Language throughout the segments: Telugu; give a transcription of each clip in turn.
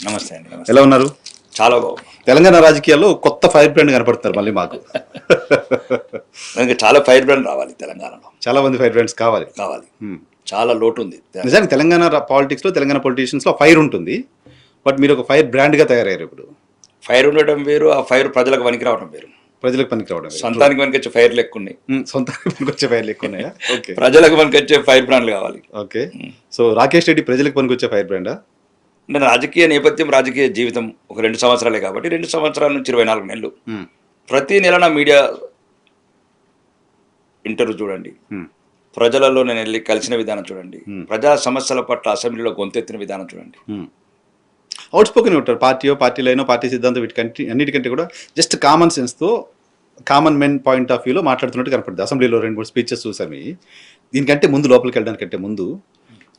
నమస్తే అండి. నమస్తే. ఎలా ఉన్నారు? చాలా బాగుంది. తెలంగాణ రాజకీయాల్లో కొత్త ఫైర్ బ్రాండ్ కనపడుతున్నారు మళ్ళీ మాకు. ఇంకా చాలా ఫైర్ బ్రాండ్ రావాలి తెలంగాణలో. చాలా మంది ఫైర్ బ్రాండ్స్ కావాలి. చాలా లోటు ఉంది. నిజానికి తెలంగాణ పాలిటిక్స్లో, తెలంగాణ పొలిటీషియన్స్లో ఫైర్ ఉంటుంది. బట్ మీరు ఒక ఫైర్ బ్రాండ్గా తయారయ్యారు ఇప్పుడు. ఫైర్ ఉండటం వేరు, ఆ ఫైర్ ప్రజలకు పనికి రావడం వేరు. ప్రజలకు పనికి రావడం వేరు. సొంతానికి పనికి వచ్చే ఫైర్లు ఎక్కువ ఉన్నాయి. సొంతానికి పనికి వచ్చే ఫైర్లు ఎక్కువ ఉన్నాయా? ఓకే. ప్రజలకు పనికి వచ్చే ఫైర్ బ్రాండ్లు కావాలి. ఓకే. సో రాకేష్ రెడ్డి ప్రజలకు పనికి వచ్చే ఫైర్ బ్రాండా? అంటే రాజకీయ నేపథ్యం, రాజకీయ జీవితం ఒక 2 సంవత్సరాలే కాబట్టి 2 సంవత్సరాల నుంచి 24 నెలలు ప్రతి నెల నా మీడియా ఇంటర్వ్యూ చూడండి, ప్రజలలో నేను వెళ్ళి కలిసిన విధానం చూడండి, ప్రజా సమస్యల పట్ల అసెంబ్లీలో గొంతెత్తిన విధానం చూడండి. అవుట్ స్పోకెన్ ఉంటారు. పార్టీలైనో పార్టీ సిద్ధాంతం వీటికంటే అన్నిటికంటే కూడా జస్ట్ కామన్ సెన్స్తో, కామన్ మెన్ పాయింట్ ఆఫ్ వ్యూలో మాట్లాడుతున్నట్టు కనపడుతుంది. అసెంబ్లీలో 2-3 స్పీచెస్ చూసాము. దీనికంటే ముందు, లోపలికి వెళ్ళడానికంటే ముందు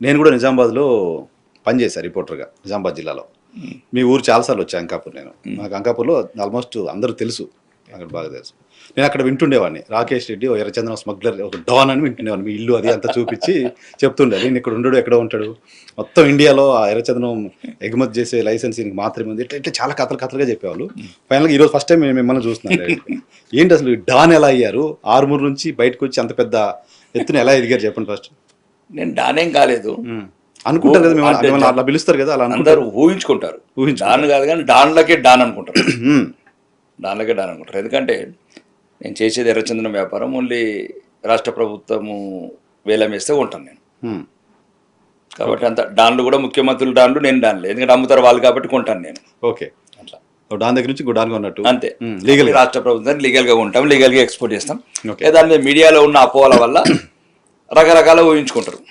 నేను కూడా నిజామాబాద్లో పనిచేశాను రిపోర్టర్గా, నిజామాబాద్ జిల్లాలో. మీ ఊరు చాలాసార్లు వచ్చా అంకాపూర్. నాకు అంకాపూర్లో ఆల్మోస్ట్ అందరూ తెలుసు, అక్కడ బాగా తెలుసు. నేను అక్కడ వింటుండేవాడిని, రాకేష్ రెడ్డి ఓ ఎర్రచందనం స్మగ్లర్, ఒక డాన్ అని వింటుండేవాడిని. మీ ఇల్లు అది అంతా చూపించి చెప్తుండే, నేను ఇక్కడ ఉండడు, ఎక్కడో ఉంటాడు, మొత్తం ఇండియాలో ఆ ఎర్రచందనం ఎగుమతి చేసే లైసెన్స్ ఈయనకి మాత్రమే ఉంది, ఇట్లా చాలా కథలుగా చెప్పేవాళ్ళు. ఫైనల్గా ఈరోజు ఫస్ట్ టైం మిమ్మల్ని చూస్తున్నాను. ఏంటి అసలు డాన్ ఎలా అయ్యారు? ఆర్మూర్ నుంచి బయటకు వచ్చి అంత పెద్ద ఎత్తున ఎలా ఎదిగారు చెప్పండి ఫస్ట్. నేను డానేం కాలేదు అనుకుంటారు కదా, మిమ్మల్ని అలా పిలుస్తారు కదా, అలా అందరూ ఊహించుకుంటారు. డాన్ కాదు కానీ డాన్లకే డాన్ అనుకుంటారు. డాన్లకే డాన్ అనుకుంటారు. ఎందుకంటే నేను చేసేది ఎర్రచందనం వ్యాపారం. ఓన్లీ రాష్ట్ర ప్రభుత్వము వేలం వేస్తే కొంటాను నేను. కాబట్టి అంత డాన్లు కూడా ముఖ్యమంత్రులు డాన్లు, నేను డాన్లు, ఎందుకంటే అమ్ముతారు వాళ్ళు కాబట్టి కొంటాను నేను. ఓకే. అట్లా డాన్ దగ్గర నుంచి డాన్ కొన్నట్టు అంతే. లీగల్ రాష్ట్ర ప్రభుత్వాన్ని లీగల్గా ఉంటాం, లీగల్గా ఎక్స్పోర్ట్ చేస్తాం. దాని మీద మీడియాలో ఉన్న అపోహల వల్ల రకరకాల ఊహించుకుంటారు.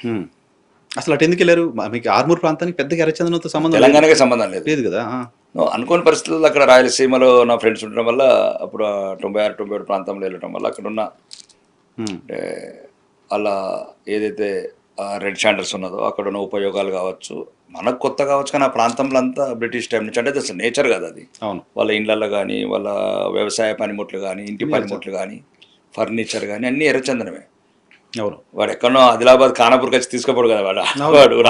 అసలు అటు ఎందుకు వెళ్ళారు? మీకు ఆర్మూర్ ప్రాంతానికి పెద్దగా ఎర్రచందనంతో సంబంధం, తెలంగాణకి సంబంధం లేదు కదా. అనుకోని పరిస్థితుల్లో అక్కడ రాయలసీమలో నా ఫ్రెండ్స్ ఉండడం వల్ల, అప్పుడు 96-97 ప్రాంతంలో వెళ్ళడం వల్ల అక్కడ ఉన్న అంటే అలా ఏదైతే రెడ్ షాండర్స్ ఉన్నదో అక్కడ ఉన్న ఉపయోగాలు కావచ్చు, మనకు కొత్త కావచ్చు, కానీ ఆ ప్రాంతంలో అంతా బ్రిటిష్ టైం నుంచి, అంటే అసలు నేచర్ కదా అది. వాళ్ళ ఇండ్లలో కానీ, వాళ్ళ వ్యవసాయ పనిముట్లు కానీ, ఇంటి పనిముట్లు కానీ, ఫర్నిచర్ కానీ అన్నీ ఎర్రచందనమే. వాడు ఎక్కడో ఆదిలాబాద్ ఖానాపూర్కి వచ్చి తీసుకోపోడు కదా, వాడు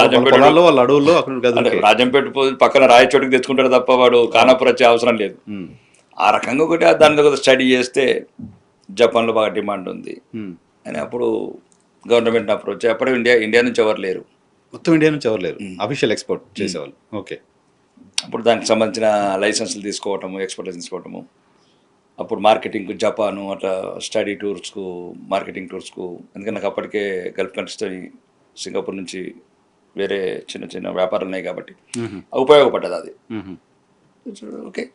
రాజంపేట పక్కన రాయచోటికి తెచ్చుకుంటాడు తప్ప వాడు ఖానాపూర్ వచ్చే అవసరం లేదు. ఆ రకంగా ఒకటి దాని దగ్గర స్టడీ చేస్తే జపాన్లో బాగా డిమాండ్ ఉంది అని అప్పుడు గవర్నమెంట్ అప్రోచ్. అప్పుడు ఇండియా నుంచి ఎవరు లేరు, మొత్తం ఇండియా నుంచి ఎవరు లేరు, అఫీషియల్ ఎక్స్పోర్ట్ చేసేవాళ్ళు. ఓకే. అప్పుడు దానికి సంబంధించిన లైసెన్సులు తీసుకోవటము, ఎక్స్పోర్ట్ లైసెన్స్ తీసుకోవటము, అప్పుడు మార్కెటింగ్కు జపాను, అట్లా స్టడీ టూర్స్కు, మార్కెటింగ్ టూర్స్కు. ఎందుకంటే నాకు అప్పటికే గల్ఫ్ కంట్రీస్తో, సింగపూర్ నుంచి వేరే చిన్న చిన్న వ్యాపారాలు ఉన్నాయి కాబట్టి ఉపయోగపడ్డది అది. ఓకే.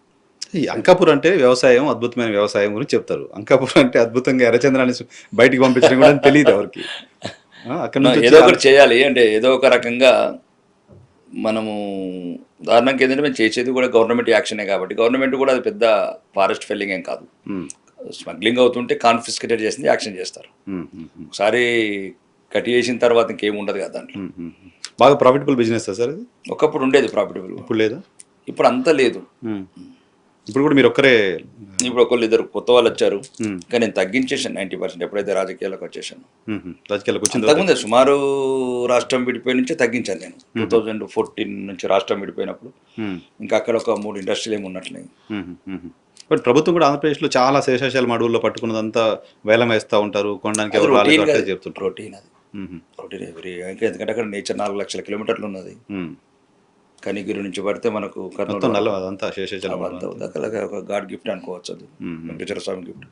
ఈ అంకాపూర్ అంటే వ్యవసాయం, అద్భుతమైన వ్యవసాయం గురించి చెప్తారు. అంకాపూర్ అంటే అద్భుతంగా ఎర్రచంద్రాన్ని బయటికి పంపించడం కూడా తెలియదు ఎవరికి. అక్కడ నుంచి ఏదో ఒకటి చేయాలి అంటే, ఏదో ఒక రకంగా మనము ఉదాహరణకి ఏంటంటే మేము చేసేది కూడా గవర్నమెంట్ యాక్షనే కాబట్టి, గవర్నమెంట్ కూడా అది పెద్ద ఫారెస్ట్ ఫెల్లింగ్ ఏం కాదు. స్మగ్లింగ్ అవుతుంటే కాన్ఫిస్కేటెడ్ చేసింది యాక్షన్ చేస్తారు. ఒకసారి కట్ చేసిన తర్వాత ఇంకేం ఉండదు కదా దాంట్లో. బాగా ప్రాఫిటబుల్ బిజినెస్ సార్ అది? ఒకప్పుడు ఉండేది ప్రాఫిటబుల్, ఇప్పుడు లేదా? ఇప్పుడు అంతా లేదు. ఇప్పుడు కూడా మీరు ఒక్కరే? ఇప్పుడు ఒకళ్ళు ఇద్దరు కొత్త వాళ్ళు వచ్చారు, కానీ నేను తగ్గించేసాను 90%. ఎప్పుడైతే రాజకీయాలకు వచ్చేసాను, రాజకీయాలకు వచ్చింది అంతకుముందే సుమారు రాష్ట్రం విడిపోయి నుంచే తగ్గించాను నేను. 2014 నుంచి రాష్ట్రం విడిపోయినప్పుడు ఇంకా అక్కడ ఒక 3 ఇండస్ట్రీలు ఏమి ఉన్నట్లే. బట్ ప్రభుత్వం కూడా ఆంధ్రప్రదేశ్లో చాలా శేషాశాల అడవుల్లో పట్టుకున్నదంతా వేలం వేస్తూ ఉంటారు, కొనడానికి ఎవరు చెప్తుంటారు. రొటీన్ అది, రొటీన్ ఎవరీ. ఎందుకంటే అక్కడ నేచర్ 4 లక్షల కిలోమీటర్లు ఉన్నది. కనిగిరి నుంచి పడితే మనకు కర్నూలు అదంతా ఒక గాడ్ గిఫ్ట్ అనుకోవచ్చు, అది వెంకటేశ్వర స్వామి గిఫ్ట్.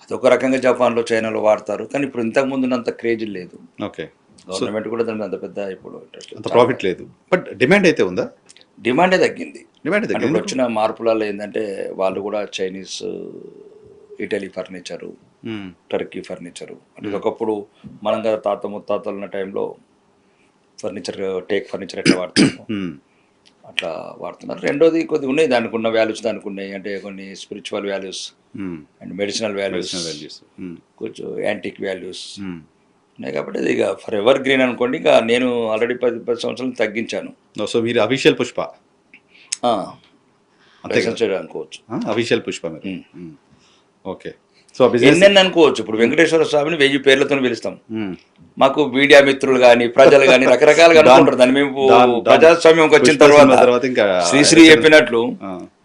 అదొక రకంగా జపాన్లో, చైనాలో వాడతారు, కానీ ఇప్పుడు ఇంతకు ముందు అంత క్రేజ్ లేదు. ఓకే. గవర్నమెంట్ కూడా దానికి అంత పెద్ద ఇప్పుడు అంత ప్రాఫిట్ లేదు. బట్ డిమాండ్ అయితే ఉందా? డిమాండే తగ్గింది. ఇప్పుడు వచ్చిన మార్పులలో ఏంటంటే వాళ్ళు కూడా Chinese, Italy furniture, Turkey furniture, అంటే ఒకప్పుడు మనం కదా తాత ముత్తాతలు ఉన్న టైంలో ఫర్నిచర్, టేక్ ఫర్నిచర్ ఎట్లా వాడుతున్నాం అట్లా వాడుతున్నారు. రెండోది కొద్దిగా ఉన్నాయి దానికి ఉన్న వాల్యూస్, దానికి ఉన్నాయి అంటే కొన్ని spiritual values and medicinal values, కొంచెం యాంటిక్ వాల్యూస్ ఉన్నాయి. కాబట్టి ఇది ఇక ఫర్ ఎవర్ గ్రీన్ అనుకోండి. ఇక నేను ఆల్రెడీ 10 సంవత్సరాలు తగ్గించాను. సో మీరు అఫీషియల్ పుష్ప అనుకోవచ్చు, అఫీషియల్ పుష్ప మీరు. ఓకే. సో బిజినెస్ ఎన్నెన్ని అనుకోవచ్చు. ఇప్పుడు వెంకటేశ్వర స్వామిని 1000 పేర్లతో పిలుస్తాం. మాకు మీడియా మిత్రులు కానీ ప్రజలు కానీ రకరకాలుగా అనుకుంటారు దాన్ని. మేము ప్రజాస్వామ్యం వచ్చిన తర్వాత ఇంకా శ్రీశ్రీ చెప్పినట్లు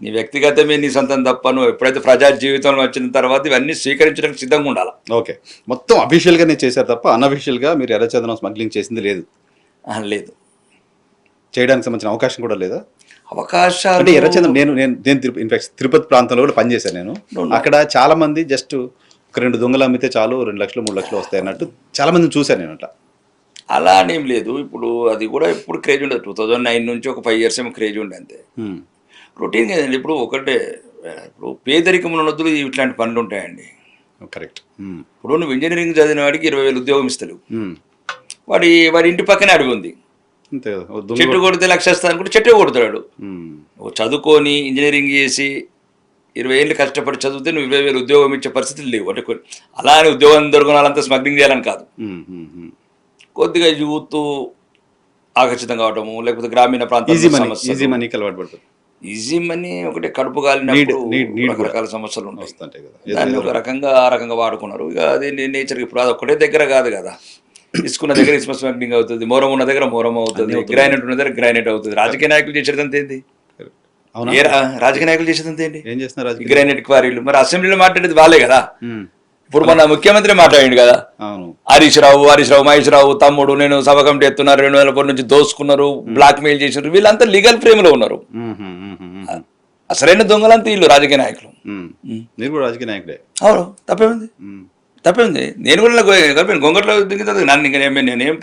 నీ వ్యక్తిగతమే నీ సొంతం తప్ప, నువ్వు ఎప్పుడైతే ప్రజా జీవితంలో వచ్చిన తర్వాత ఇవన్నీ స్వీకరించడానికి సిద్ధంగా ఉండాలి. ఓకే, మొత్తం అఫీషియల్ గానే చేశారు తప్ప అన్అఫీషియల్ గా మీరు ఎర్రచందనం స్మగ్లింగ్ చేసింది లేదు? లేదు, చేయడానికి సంబంధించిన అవకాశం కూడా లేదా? అవకాశాలు అంటే ఎర్రచందనం నేను ఇన్ఫాక్ట్ తిరుపతి ప్రాంతంలో కూడా పనిచేశాను నేను. అక్కడ చాలా మంది జస్ట్ ఒక 2 దొంగలు అమ్మితే చాలు 2 లక్షలు 3 లక్షలు వస్తాయి అన్నట్టు చాలా మందిని చూశాను నేను. అట్లా అలా అనేం లేదు. ఇప్పుడు అది కూడా ఎప్పుడు క్రేజ్ ఉండదు. 2009 నుంచి ఒక 5 years ఏమో క్రేజ్ ఉండే అంతే. రొటీన్ కదండి. ఇప్పుడు ఒకటే, ఇప్పుడు పేదరికంలో ఉన్నప్పుడు ఇట్లాంటి పనులు ఉంటాయండి. కరెక్ట్. ఇప్పుడు నువ్వు ఇంజనీరింగ్ చదివిన వాడికి 20,000 ఉద్యోగం ఇస్తావు. వాడి ఇంటి పక్కనే అడవి ఉంది, చెట్టు కొడితే 1,00,000 ఇస్తా అనుకుంటే చెట్టు కొడతాడు. చదువుకొని ఇంజనీరింగ్ చేసి 20 ఏళ్ళు కష్టపడి చదివితే నువ్వు 20,000 ఉద్యోగం ఇచ్చే పరిస్థితులు లేవు. అంటే అలా అని ఉద్యోగం దొరకని వాళ్ళంతా స్మగ్లింగ్ చేయాలని కాదు. కొద్దిగా యూత్ ఆకర్షితం కావటము, లేకపోతే గ్రామీణ ప్రాంతాల్లో ఈజీ మనీ ఒకటే కడుపు కాలినప్పుడు రకరకాల సమస్యలు ఉంటాయి. దాన్ని ఒక రకంగా ఆ రకంగా వాడుకున్నారు. ఇక అది నేచర్. ఇప్పుడు అది ఒక్కటే దగ్గర కాదు కదా. తీసుకున్న దగ్గర ఇసుమ స్మగ్లింగ్ అవుతుంది, మోరం ఉన్న దగ్గర మోరం అవుతుంది, గ్రానైట్ ఉన్న దగ్గర గ్రానైట్ అవుతుంది. రాజకీయ నాయకులు చేసేదంత ఏంటి? రాజకీయ నాయకులు చేసేదంత ఏంటి? ఏం చేస్తున్నారు? గ్రానైట్ క్వారీలు. మరి అసెంబ్లీలో మాట్లాడేది వాళ్ళే కదా. ఇప్పుడు మన ముఖ్యమంత్రి మాట్లాడిండు కదా, హరీష్ రావు, మహేష్ రావు తమ్ముడు నేను సభ కమిటీ ఎత్తున్నారు, 2000 కోట్ల నుంచి దోసుకున్నారు, బ్లాక్ మెయిల్ చేశారు. వీళ్ళంతా లీగల్ ఫ్రేమ్ లో ఉన్నారు. అసలైన దొంగలంతా వీళ్ళు రాజకీయ నాయకులు. మీరు కూడా రాజకీయ నాయకుడే. అవును, తప్పేముంది? నేను కూడా గొంగట్లో దిగుతుంది నన్ను. ఇంకా నేనేం